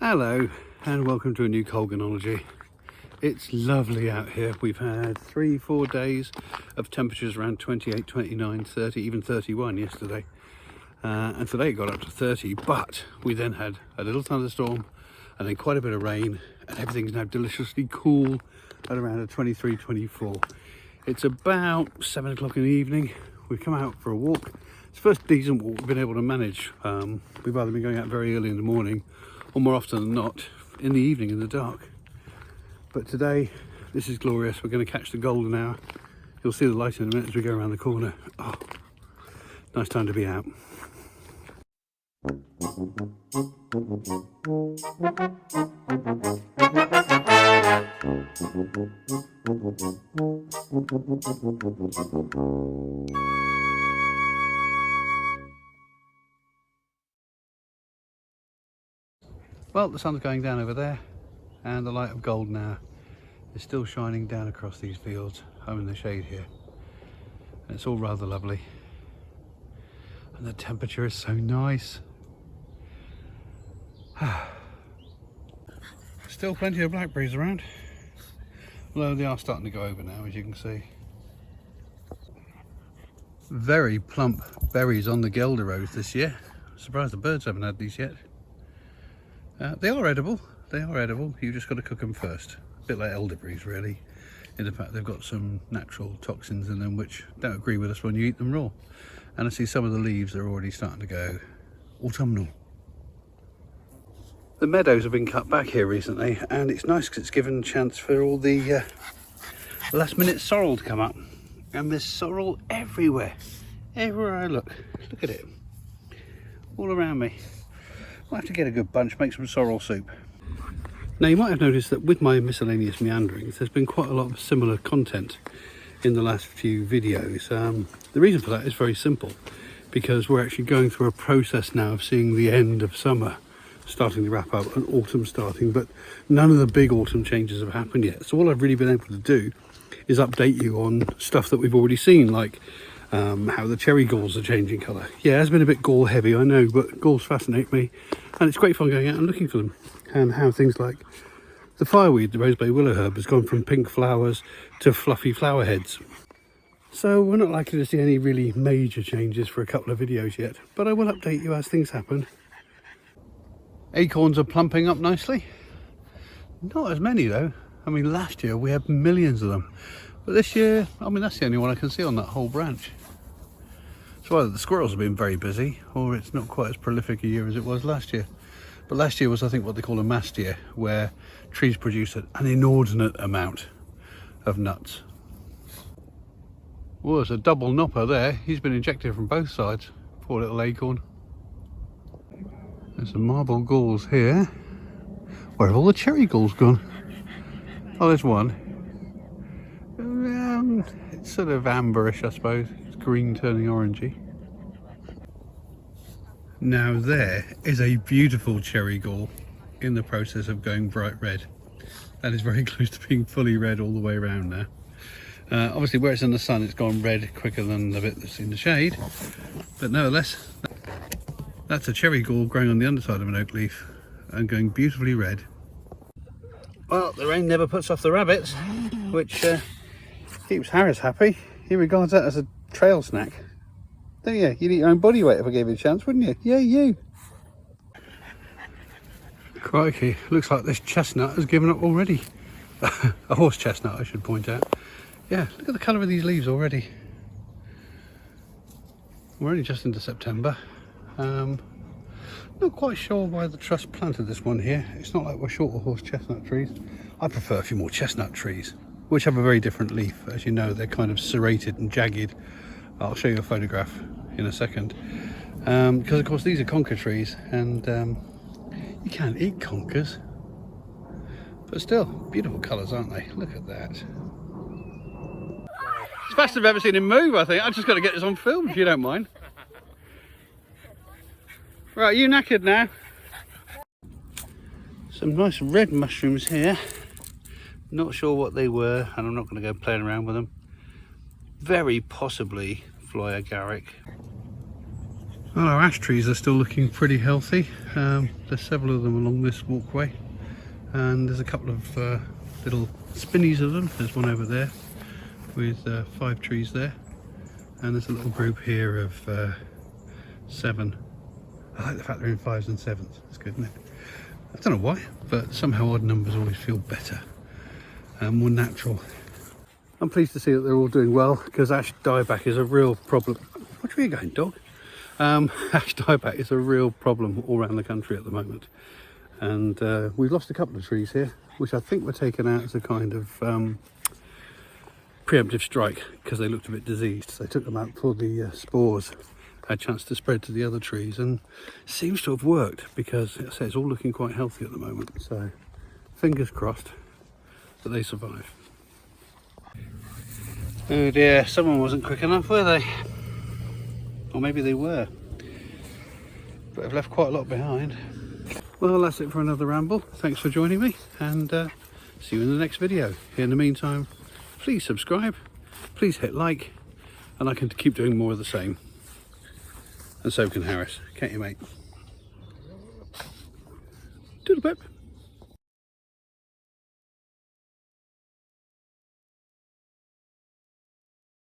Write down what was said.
Hello and welcome to a new Colganology. It's lovely out here. We've had 3-4 days of temperatures around 28, 29, 30, even 31 yesterday. And today it got up to 30, but we then had a little thunderstorm and then quite a bit of rain, and everything's now deliciously cool at around a 23, 24. It's about 7 o'clock in the evening. We've come out for a walk. It's the first decent walk we've been able to manage. We've either been going out very early in the morning or more often than not in the evening in the dark. But today this is glorious. We're going to catch the golden hour. You'll see the light in a minute as we go around the corner. Oh, nice time to be out. Well, the sun's going down over there and the light of golden hour is still shining down across these fields. I'm in the shade here and it's all rather lovely, and the temperature is so nice. Still plenty of blackberries around, although they are starting to go over now, as you can see. Very plump berries on the Gelderrose this year. Surprised the birds haven't had these yet. They are edible. They are edible. You just got to cook them first. A bit like elderberries, really. In the fact they've got some natural toxins in them which don't agree with us when you eat them raw. And I see some of the leaves are already starting to go autumnal. The meadows have been cut back here recently, and it's nice because it's given a chance for all the last minute sorrel to come up. And there's sorrel everywhere. Everywhere I look. Look at it. All around me. I'll have to get a good bunch, make some sorrel soup. Now you might have noticed that with my miscellaneous meanderings there's been quite a lot of similar content in the last few videos. The reason for that is very simple, because we're actually going through a process now of seeing the end of summer starting to wrap up and autumn starting, but none of the big autumn changes have happened yet. So all I've really been able to do is update you on stuff that we've already seen, like how the cherry galls are changing colour. Yeah, it has been a bit gall heavy, I know, but galls fascinate me and it's great fun going out and looking for them. And how things like the fireweed, the rosebay willow herb, has gone from pink flowers to fluffy flower heads. So we're not likely to see any really major changes for a couple of videos yet, but I will update you as things happen. Acorns are plumping up nicely. Not as many though. I mean, last year we had millions of them, but this year, I mean, that's the only one I can see on that whole branch. So either the squirrels have been very busy, or it's not quite as prolific a year as it was last year. But last year was, I think, what they call a mast year, where trees produce an inordinate amount of nuts. Well, there's a double nopper there. He's been injected from both sides. Poor little acorn. There's some marble galls here. Where have all the cherry galls gone? Oh, there's one. It's sort of amberish, I suppose. It's green turning orangey. Now there is a beautiful cherry gall in the process of going bright red. That is very close to being fully red all the way around now. Obviously where it's in the sun it's gone red quicker than the bit that's in the shade, but nevertheless that's a cherry gall growing on the underside of an oak leaf and going beautifully red. Well, the rain never puts off the rabbits, which keeps Harris happy. He regards that as a trail snack. Don't you? You'd eat your own body weight if I gave you a chance, wouldn't you? Yeah, you. Crikey, looks like this chestnut has given up already. A horse chestnut, I should point out. Yeah, look at the colour of these leaves already. We're only just into September. Not quite sure why the trust planted this one here. It's not like we're short of horse chestnut trees. I prefer a few more chestnut trees, which have a very different leaf. As you know, they're kind of serrated and jagged. I'll show you a photograph in a second. Because of course these are conker trees, and you can't eat conkers. But still, beautiful colours, aren't they? Look at that. It's the fastest I've ever seen him move, I think. I've just got to get this on film, if you don't mind. Right, you knackered now? Some nice red mushrooms here. Not sure what they were, and I'm not going to go playing around with them. Very possibly fly agaric. Well, our ash trees are still looking pretty healthy. There's several of them along this walkway, and there's a couple of little spinnies of them. There's one over there with 5 trees there, and there's a little group here of 7. I like the fact they're in 5s and 7s. That's good, isn't it? I don't know why, but somehow odd numbers always feel better and more natural. I'm pleased to see that they're all doing well, because ash dieback is a real problem. Which way are you going, dog? Ash dieback is a real problem all around the country at the moment, and we've lost a couple of trees here, which I think were taken out as a kind of preemptive strike because they looked a bit diseased. So they took them out before the spores had a chance to spread to the other trees, and it seems to have worked, because as I say, it's all looking quite healthy at the moment. So fingers crossed that they survive. Oh dear, someone wasn't quick enough, were they? Or maybe they were, but I've left quite a lot behind. Well, that's it for another ramble. Thanks for joining me, and see you in the next video. In the meantime, please subscribe, please hit like, and I can keep doing more of the same. And so can Harris, can't you, mate? Doodle pip.